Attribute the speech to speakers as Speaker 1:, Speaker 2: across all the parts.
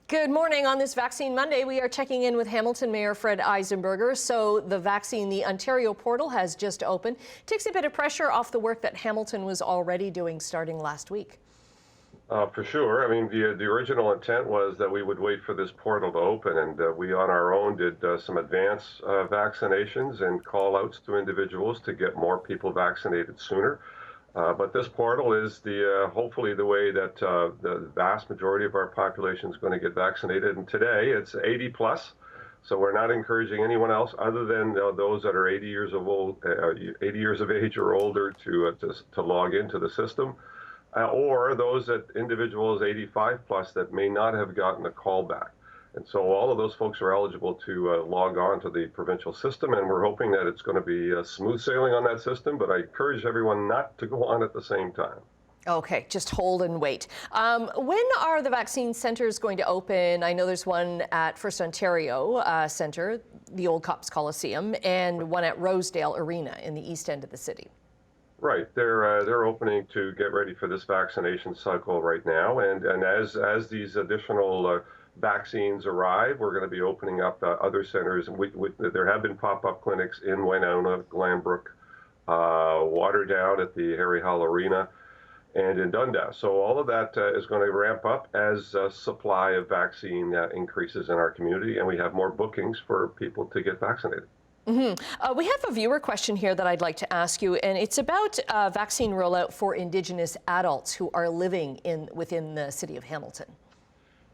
Speaker 1: Good morning. On this Vaccine Monday, we are checking in with Hamilton Mayor Fred Eisenberger. So the Ontario portal has just opened. Takes a bit of pressure off the work that Hamilton was already doing starting last week.
Speaker 2: For sure. I mean, the original intent was that we would wait for this portal to open, and we on our own did some advance vaccinations and call outs to individuals to get more people vaccinated sooner. But this portal is hopefully the way that the vast majority of our population is going to get vaccinated. And today it's 80 plus. So we're not encouraging anyone else other than those that are 80 years of age or older to log into the system. Or those individuals 85 plus that may not have gotten a call back. And so all of those folks are eligible to log on to the provincial system, and we're hoping that it's going to be smooth sailing on that system, but I encourage everyone not to go on at the same time.
Speaker 1: Okay, just hold and wait. When are the vaccine centres going to open? I know there's one at First Ontario Centre, the old Cops Coliseum, and one at Rosedale Arena in the east end of the city.
Speaker 2: Right, they're opening to get ready for this vaccination cycle right now, and as these additional vaccines arrive, we're going to be opening up other centers. And there have been pop-up clinics in Winona, Glanbrook, Waterdown at the Harry Hall Arena, and in Dundas. So all of that is going to ramp up as supply of vaccine increases in our community, and we have more bookings for people to get vaccinated.
Speaker 1: We have a viewer question here that I'd like to ask you, and it's about vaccine rollout for Indigenous adults who are living within the city of Hamilton.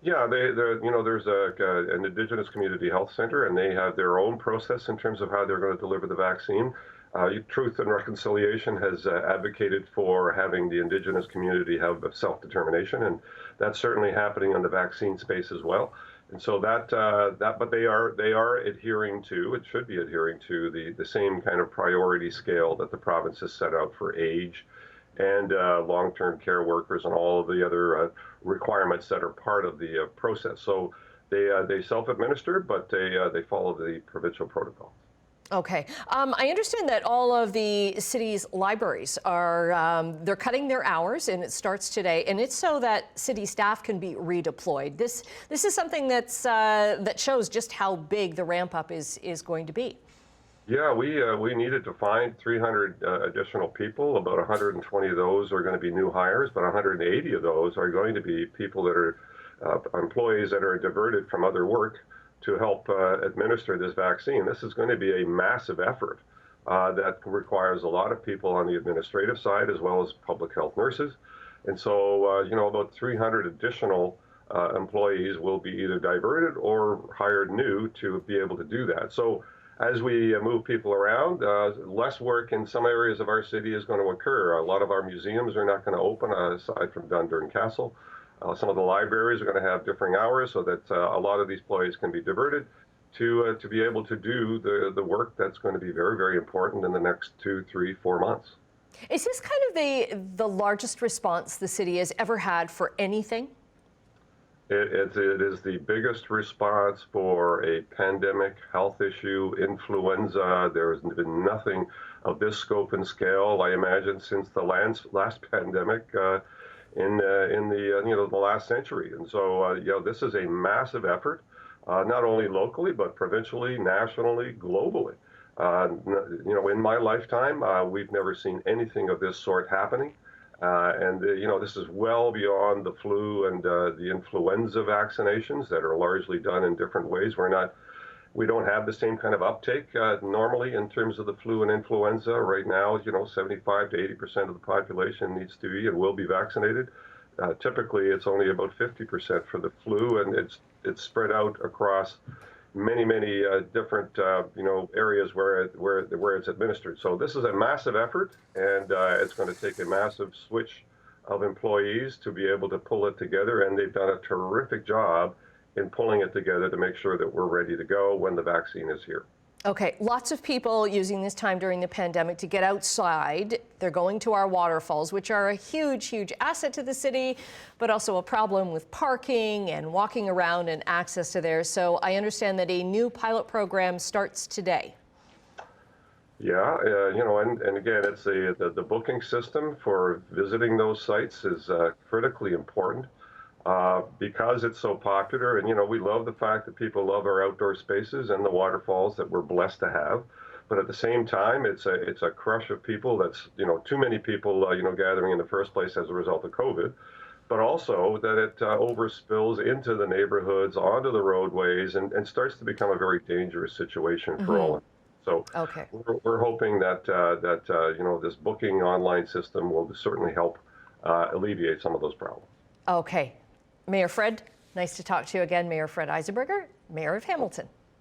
Speaker 2: Yeah, there's an Indigenous Community Health Center, and they have their own process in terms of how they're going to deliver the vaccine. Truth and Reconciliation has advocated for having the Indigenous community have self-determination, and that's certainly happening in the vaccine space as well. And so but they are adhering to, it should be adhering to the same kind of priority scale that the province has set out for age and long-term care workers and all of the other requirements that are part of the process. So they self-administer, but they follow the provincial protocol.
Speaker 1: Okay. I understand that all of the city's libraries are, they're cutting their hours, and it starts today, and it's so that city staff can be redeployed. This is something that shows just how big the ramp up is going to be.
Speaker 2: Yeah, we needed to find 300 additional people. About 120 of those are going to be new hires, but 180 of those are going to be people that are employees that are diverted from other work to help administer this vaccine. This is going to be a massive effort that requires a lot of people on the administrative side as well as public health nurses. And so, about 300 additional employees will be either diverted or hired new to be able to do that. So as we move people around, less work in some areas of our city is going to occur. A lot of our museums are not going to open aside from Dundurn Castle. Some of the libraries are going to have differing hours so that a lot of these employees can be diverted to be able to do the work that's going to be very, very important in the next 2, 3, 4 months.
Speaker 1: Is this kind of the largest response the city has ever had for anything?
Speaker 2: It is the biggest response for a pandemic health issue, influenza. There has been nothing of this scope and scale, I imagine, since the last pandemic. In the last century. And so this is a massive effort, not only locally but provincially, nationally, globally. In my lifetime, we've never seen anything of this sort happening, and this is well beyond the flu and the influenza vaccinations that are largely done in different ways. We don't have the same kind of uptake normally in terms of the flu and influenza. Right now, 75 to 80% of the population needs to be and will be vaccinated. Typically, it's only about 50% for the flu, and it's spread out across many different areas where it's administered. So this is a massive effort, and it's going to take a massive switch of employees to be able to pull it together, and they've done a terrific job in pulling it together to make sure that we're ready to go when the vaccine is here.
Speaker 1: Okay, lots of people using this time during the pandemic to get outside. They're going to our waterfalls, which are a huge, huge asset to the city, but also a problem with parking and walking around and access to there. So I understand that a new pilot program starts today.
Speaker 2: Yeah, and again, it's the booking system for visiting those sites is critically important. because it's so popular. And, we love the fact that people love our outdoor spaces and the waterfalls that we're blessed to have. But at the same time, it's a crush of people that's, too many people, gathering in the first place as a result of COVID, but also that it overspills into the neighborhoods, onto the roadways, and starts to become a very dangerous situation for all. So
Speaker 1: Okay.
Speaker 2: we're hoping that this booking online system will certainly help alleviate some of those problems.
Speaker 1: Okay. Mayor Fred, nice to talk to you again. Mayor Fred Eisenberger, Mayor of Hamilton.